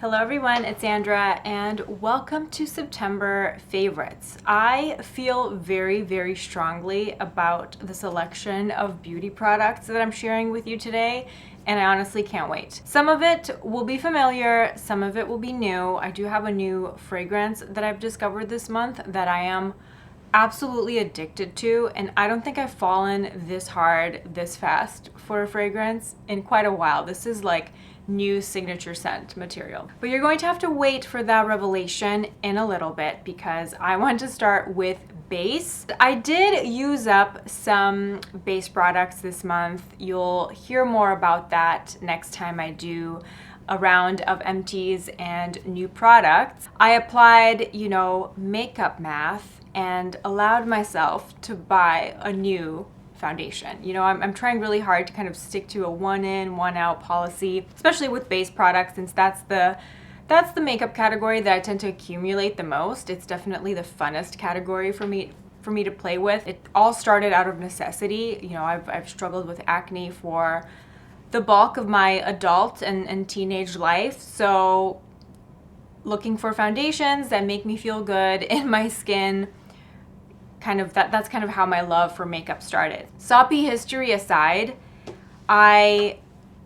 Hello everyone, it's Sandra and welcome to September favorites. I feel very strongly about the selection of beauty products that I'm sharing with you today, and I honestly can't wait. Some of it will be familiar, some of it will be new. I do have a new fragrance that I've discovered this month that I am absolutely addicted to, and I don't think I've fallen this hard this fast for a fragrance in quite a while. This is like new signature scent material. But you're going to have to wait for that revelation in a little bit because I want to start with base. I did use up some base products this month. You'll hear more about that next time I do a round of empties and new products. I applied, makeup math and allowed myself to buy a new foundation. I'm trying really hard to kind of stick to a one in, one out policy, especially with base products, since that's the makeup category that I tend to accumulate the most. It's definitely the funnest category for me to play with. It all started out of necessity. I've struggled with acne for the bulk of my adult and teenage life, so looking for foundations that make me feel good in my skin, that's kind of how my love for makeup started. Soppy history aside, I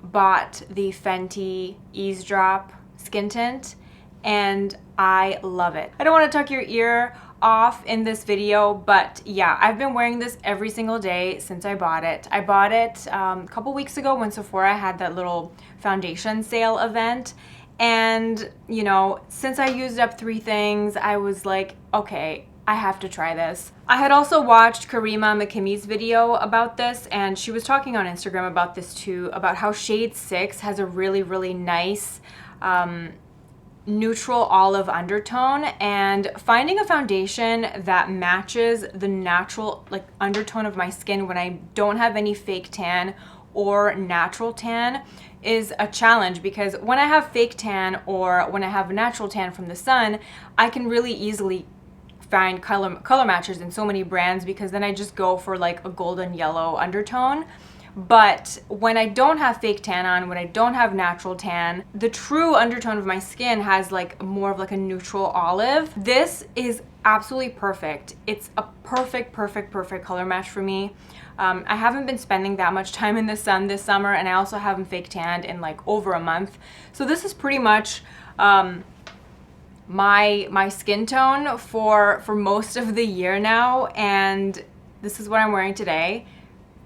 bought the Fenty Eavesdrop skin tint and I love it. I don't want to tuck your ear off in this video, but yeah, I've been wearing this every single day since I bought it. I bought it a couple weeks ago when Sephora had that little foundation sale event, and since I used up 3 things, I was like, okay, I have to try this. I had also watched Karima McKimmy's video about this, and she was talking on Instagram about this too, about how shade 6 has a really nice neutral olive undertone, and finding a foundation that matches the natural undertone of my skin when I don't have any fake tan or natural tan is a challenge, because when I have fake tan or when I have natural tan from the sun, I can really easily find color matches in so many brands, because then I just go for like a golden yellow undertone. But when I don't have fake tan on, when I don't have natural tan, the true undertone of my skin has more of a neutral olive. This is absolutely perfect. It's a perfect color match for me. I haven't been spending that much time in the sun this summer, and I also haven't fake tanned in over a month. So this is pretty much my skin tone for most of the year now, and this is what I'm wearing today.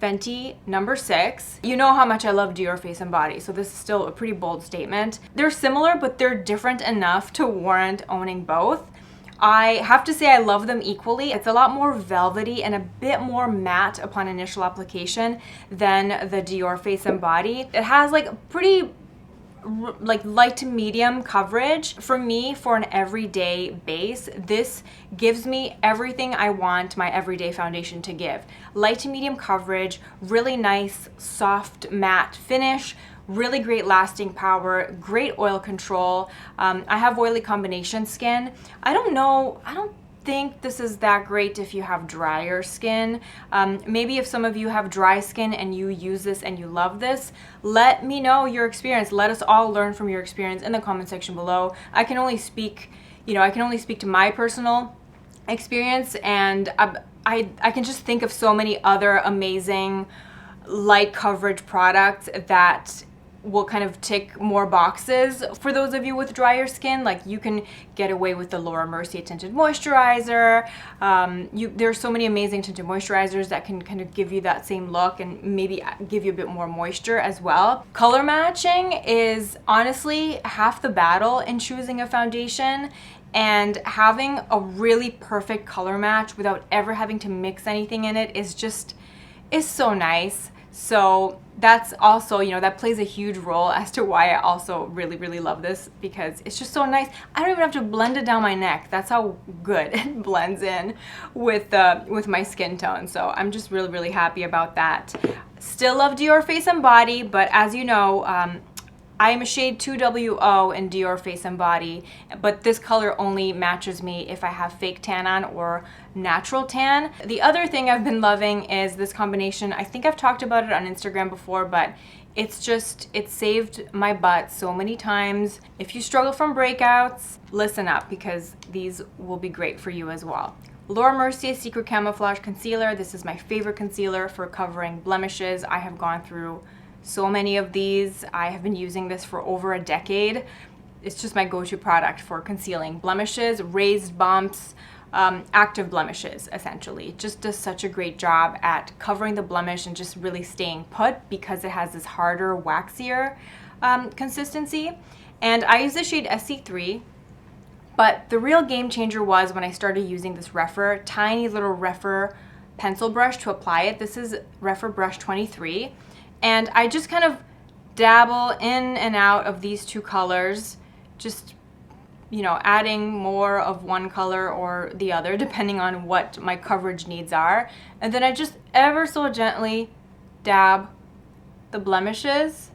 Fenty number 6. You know how much I love Dior Face and Body, so this is still a pretty bold statement. They're similar, but they're different enough to warrant owning both. I have to say I love them equally. It's a lot more velvety and a bit more matte upon initial application than the Dior Face and Body. It has pretty light to medium coverage. For me, for an everyday base, this gives me everything I want my everyday foundation to give. Light to medium coverage, really nice soft matte finish, really great lasting power, great oil control. I have oily combination skin. I don't think this is that great if you have drier skin. Maybe if some of you have dry skin and you use this and you love this, let me know your experience. Let us all learn from your experience in the comment section below. I can only speak to my personal experience, and I can just think of so many other amazing light coverage products that will kind of tick more boxes for those of you with drier skin. You can get away with the Laura Mercier tinted moisturizer. There's so many amazing tinted moisturizers that can kind of give you that same look and maybe give you a bit more moisture as well. Color matching is honestly half the battle in choosing a foundation, and having a really perfect color match without ever having to mix anything in it is so nice. So that's also, that plays a huge role as to why I also really love this, because it's just so nice. I don't even have to blend it down my neck. That's how good it blends in with my skin tone. So I'm just really happy about that. Still love Dior Face and Body, but as you know, I am a shade 2WO in Dior Face and Body, but this color only matches me if I have fake tan on or natural tan. The other thing I've been loving is this combination. I think I've talked about it on Instagram before, but It saved my butt so many times. If you struggle from breakouts, listen up because these will be great for you as well. Laura Mercier Secret Camouflage Concealer. This is my favorite concealer for covering blemishes. I have gone through so many of these. I have been using this for over a decade. It's just my go-to product for concealing blemishes, raised bumps, active blemishes, essentially. It just does such a great job at covering the blemish and just really staying put because it has this harder, waxier consistency. And I use the shade SC3, but the real game changer was when I started using this Rephr, tiny little Rephr pencil brush to apply it. This is Rephr brush 23. And I just kind of dabble in and out of these two colors, just adding more of one color or the other depending on what my coverage needs are. And then I just ever so gently dab the blemishes.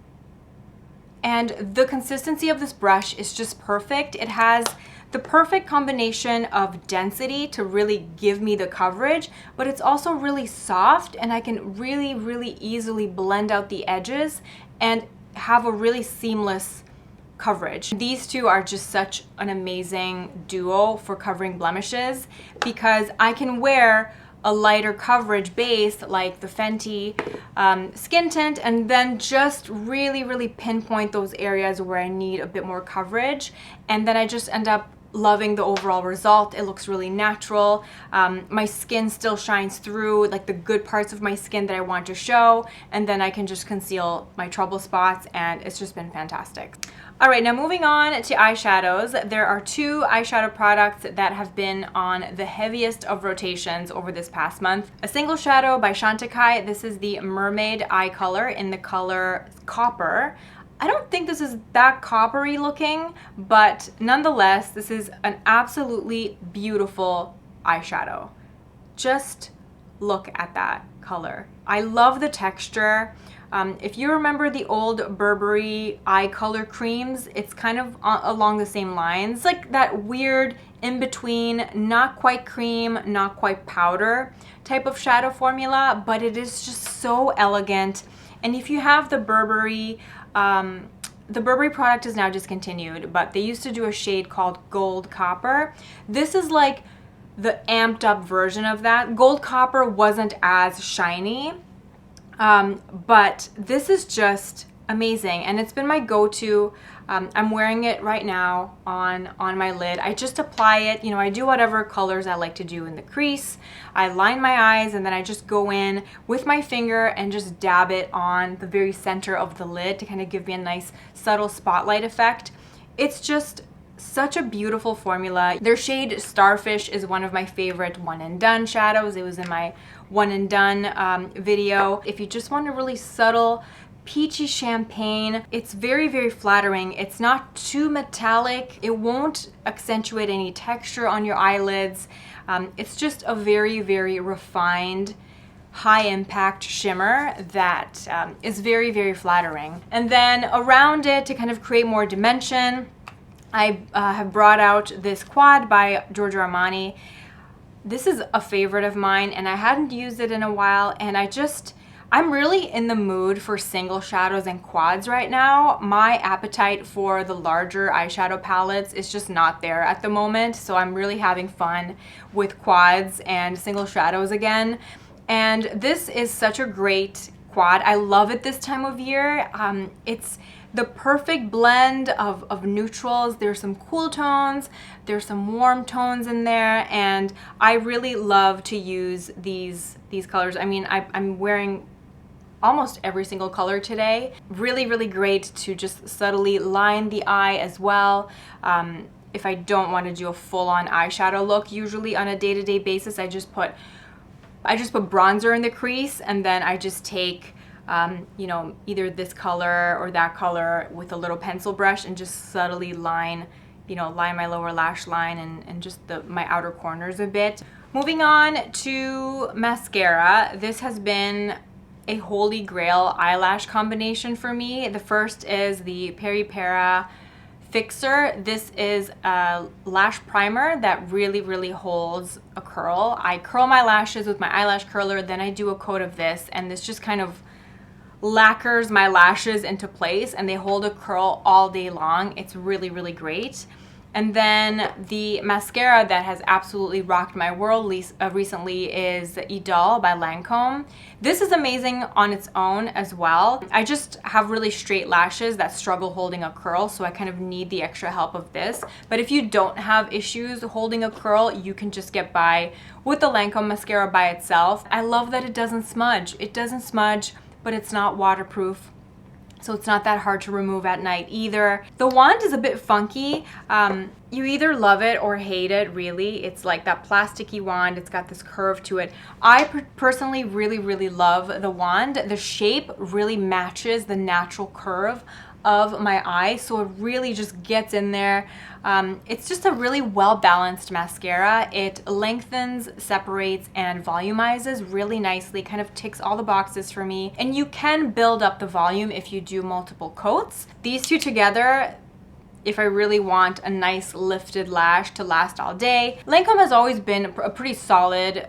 And the consistency of this brush is just perfect. It has the perfect combination of density to really give me the coverage, but it's also really soft and I can really, really easily blend out the edges and have a really seamless coverage. These two are just such an amazing duo for covering blemishes because I can wear a lighter coverage base like the Fenty skin tint and then just really, really pinpoint those areas where I need a bit more coverage, and then I just end up loving the overall result. It looks really natural. My skin still shines through, like the good parts of my skin that I want to show, and then I can just conceal my trouble spots, and it's just been fantastic. All right, now moving on to eyeshadows. There are two eyeshadow products that have been on the heaviest of rotations over this past month. A single shadow by Chantecaille. This is the Mermaid Eye Color in the color Copper. I don't think this is that coppery looking, but nonetheless, this is an absolutely beautiful eyeshadow. Just look at that color. I love the texture. If you remember the old Burberry eye color creams, it's kind of along the same lines, like that weird in between, not quite cream, not quite powder type of shadow formula, but it is just so elegant. And if you have the Burberry product is now discontinued, but they used to do a shade called Gold Copper. This is like the amped up version of that. Gold Copper wasn't as shiny, but this is just amazing, and it's been my go-to. I'm wearing it right now on my lid. I just apply it, I do whatever colors I like to do in the crease. I line my eyes and then I just go in with my finger and just dab it on the very center of the lid to kind of give me a nice subtle spotlight effect. It's just such a beautiful formula. Their shade Starfish is one of my favorite one and done shadows. It was in my one and done video. If you just want a really subtle peachy champagne, it's very, very flattering. It's not too metallic. It won't accentuate any texture on your eyelids. It's just a very, very refined, high impact shimmer that is very, very flattering. And then around it, to kind of create more dimension, I have brought out this quad by Giorgio Armani. This is a favorite of mine and I hadn't used it in a while, and I'm really in the mood for single shadows and quads right now. My appetite for the larger eyeshadow palettes is just not there at the moment, so I'm really having fun with quads and single shadows again. And this is such a great quad. I love it this time of year. It's the perfect blend of neutrals. There's some cool tones, there's some warm tones in there, and I really love to use these colors. I mean, I'm wearing almost every single color today. Really, really great to just subtly line the eye as well. If I don't want to do a full-on eyeshadow look, usually on a day-to-day basis, I just put bronzer in the crease, and then I just take either this color or that color with a little pencil brush and just subtly line my lower lash line and just my outer corners a bit. Moving on to mascara. This has been a holy grail eyelash combination for me. The first is the Peri Para Fixer. This is a lash primer that really, really holds a curl. I curl my lashes with my eyelash curler, then I do a coat of this, and this just kind of lacquers my lashes into place and they hold a curl all day long. It's really, really great. And then the mascara that has absolutely rocked my world recently is Idol by Lancome. This is amazing on its own as well. I just have really straight lashes that struggle holding a curl, so I kind of need the extra help of this. But if you don't have issues holding a curl, you can just get by with the Lancome mascara by itself. I love that it doesn't smudge. It doesn't smudge, but it's not waterproof, so it's not that hard to remove at night either. The wand is a bit funky. You either love it or hate it, really. It's like that plasticky wand. It's got this curve to it. I personally really, really love the wand. The shape really matches the natural curve of my eye, so it really just gets in there. It's just a really well-balanced mascara. It lengthens, separates, and volumizes really nicely, kind of ticks all the boxes for me. And you can build up the volume if you do multiple coats. These two together, if I really want a nice lifted lash to last all day. Lancome has always been a pretty solid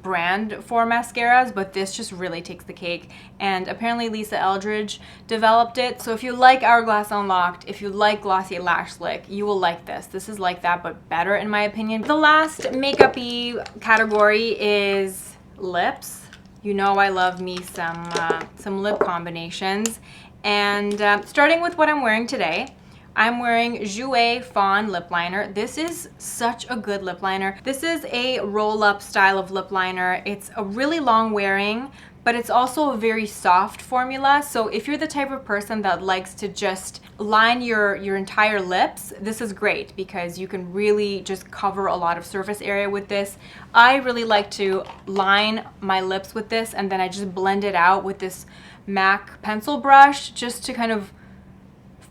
brand for mascaras, but this just really takes the cake. And apparently Lisa Eldridge developed it. So if you like Hourglass Unlocked, if you like Glossy Lash Lick, you will like this. This is like that, but better in my opinion. The last makeup-y category is lips. You know I love me some lip combinations. And starting with what I'm wearing today, I'm wearing Jouer Fawn lip liner. This is such a good lip liner. This is a roll-up style of lip liner. It's a really long wearing, but it's also a very soft formula. So if you're the type of person that likes to just line your entire lips, this is great because you can really just cover a lot of surface area with this. I really like to line my lips with this, and then I just blend it out with this MAC pencil brush just to kind of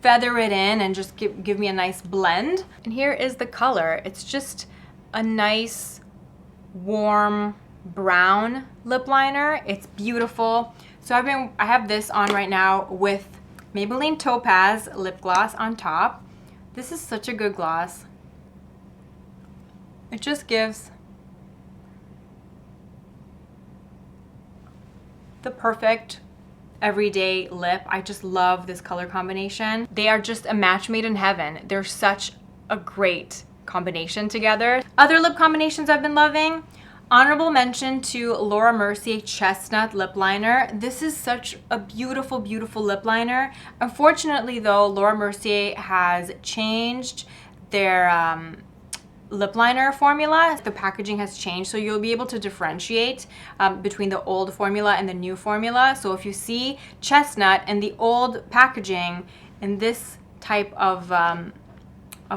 feather it in and just give me a nice blend. And here is the color. It's just a nice warm brown lip liner. It's beautiful. So I have this on right now with Maybelline Topaz lip gloss on top. This is such a good gloss. It just gives the perfect everyday lip. I just love this color combination. They are just a match made in heaven. They're such a great combination together. Other lip combinations I've been loving. Honorable mention to Laura Mercier Chestnut lip liner. This is such a beautiful, beautiful lip liner. Unfortunately though, Laura Mercier has changed their lip liner formula. The packaging has changed, so you'll be able to differentiate between the old formula and the new formula. So if you see Chestnut in the old packaging in this type of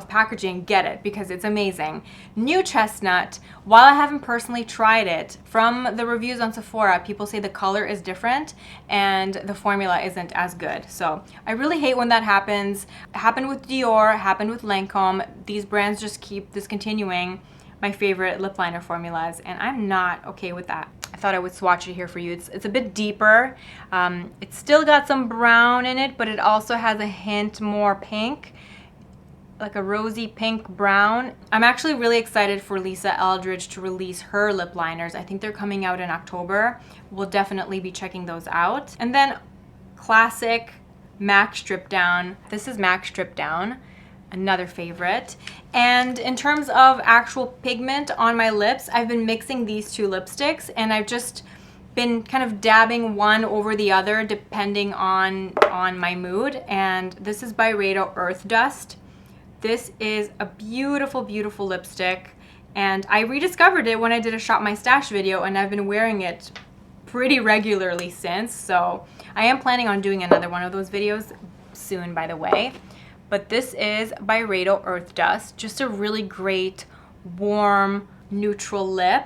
packaging, get it because it's amazing. New Chestnut, while I haven't personally tried it, from the reviews on Sephora, people say the color is different and the formula isn't as good. So I really hate when that happens. It happened with Dior, it happened with Lancome. These brands just keep discontinuing my favorite lip liner formulas, and I'm not okay with that. I thought I would swatch it here for you. It's a bit deeper. It's still got some brown in it, but it also has a hint more pink, like a rosy pink brown. I'm actually really excited for Lisa Eldridge to release her lip liners. I think they're coming out in October. We'll definitely be checking those out. And then classic MAC Strip Down. This is MAC Strip Down, another favorite. And in terms of actual pigment on my lips, I've been mixing these two lipsticks, and I've just been kind of dabbing one over the other depending on my mood. And this is Byredo Earth Dust. This is a beautiful, beautiful lipstick, and I rediscovered it when I did a Shop My Stash video, and I've been wearing it pretty regularly since, so I am planning on doing another one of those videos soon, by the way. But this is Byredo Earth Dust, just a really great, warm, neutral lip.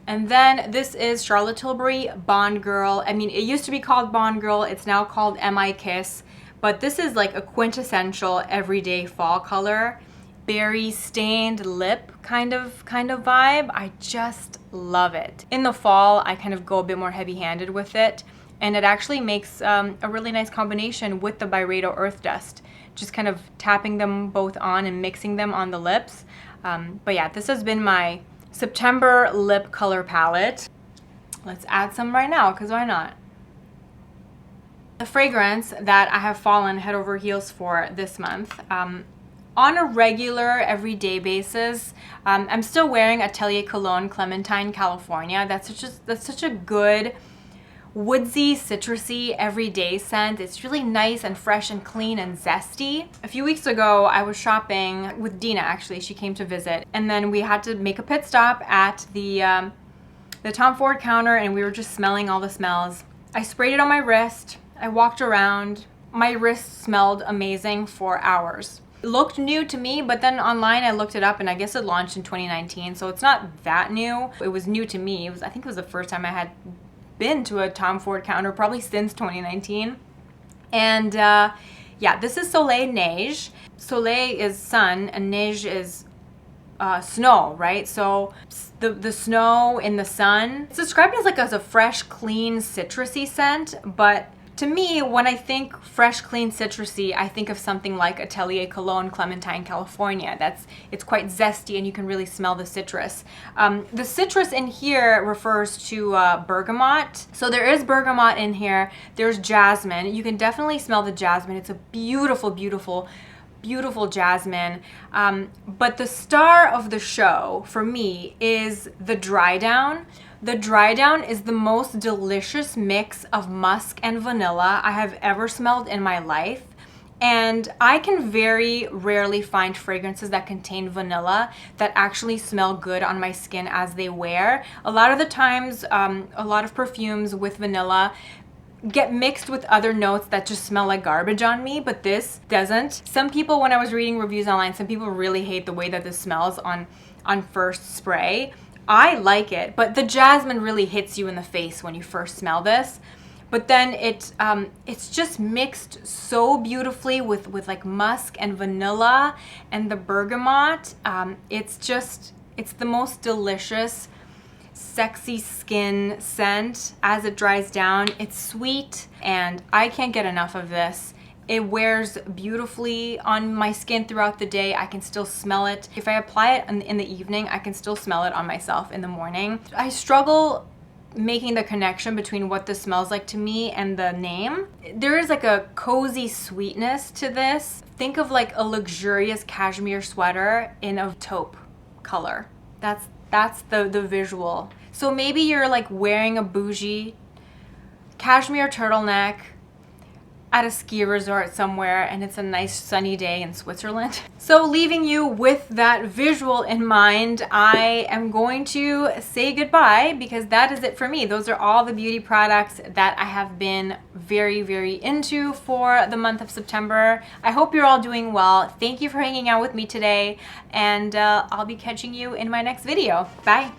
And then this is Charlotte Tilbury Bond Girl. I mean, it used to be called Bond Girl, it's now called M.I. Kiss. But this is like a quintessential everyday fall color, berry stained lip kind of vibe. I just love it. In the fall, I kind of go a bit more heavy-handed with it, and it actually makes a really nice combination with the Byredo Earth Dust. Just kind of tapping them both on and mixing them on the lips. But yeah, this has been my September lip color palette. Let's add some right now, because why not? The fragrance that I have fallen head over heels for this month, on a regular, everyday basis, I'm still wearing Atelier Cologne Clementine California. That's such a good, woodsy, citrusy, everyday scent. It's really nice and fresh and clean and zesty. A few weeks ago, I was shopping with Dina, actually. She came to visit. And then we had to make a pit stop at the Tom Ford counter, and we were just smelling all the smells. I sprayed it on my wrist. I walked around. My wrist smelled amazing for hours. It looked new to me, but then online I looked it up, and I guess it launched in 2019, so it's not that new. It was new to me. I think it was the first time I had been to a Tom Ford counter, probably since 2019. And yeah, this is Soleil Neige. Soleil is sun and neige is snow, right? So the snow in the sun, it's described as a fresh, clean, citrusy scent, but to me, when I think fresh, clean, citrusy, I think of something like Atelier Cologne Clementine California. It's quite zesty and you can really smell the citrus. The citrus in here refers to bergamot. So there is bergamot in here. There's jasmine. You can definitely smell the jasmine. It's a beautiful, beautiful, beautiful jasmine. But the star of the show for me is the dry down. The dry down is the most delicious mix of musk and vanilla I have ever smelled in my life. And I can very rarely find fragrances that contain vanilla that actually smell good on my skin as they wear. A lot of the times, a lot of perfumes with vanilla get mixed with other notes that just smell like garbage on me, but this doesn't. Some people, when I was reading reviews online, some people really hate the way that this smells on first spray. I like it, but the jasmine really hits you in the face when you first smell this. But then it's just mixed so beautifully with like musk and vanilla and the bergamot. It's the most delicious, sexy skin scent. As it dries down, it's sweet, and I can't get enough of this. It wears beautifully on my skin throughout the day. I can still smell it. If I apply it in the evening, I can still smell it on myself in the morning. I struggle making the connection between what this smells like to me and the name. There is like a cozy sweetness to this. Think of like a luxurious cashmere sweater in a taupe color. That's the visual. So maybe you're like wearing a bougie cashmere turtleneck at a ski resort somewhere, and it's a nice sunny day in Switzerland. So leaving you with that visual in mind, I am going to say goodbye because that is it for me. Those are all the beauty products that I have been very, very into for the month of September. I hope you're all doing well. Thank you for hanging out with me today, and I'll be catching you in my next video. Bye.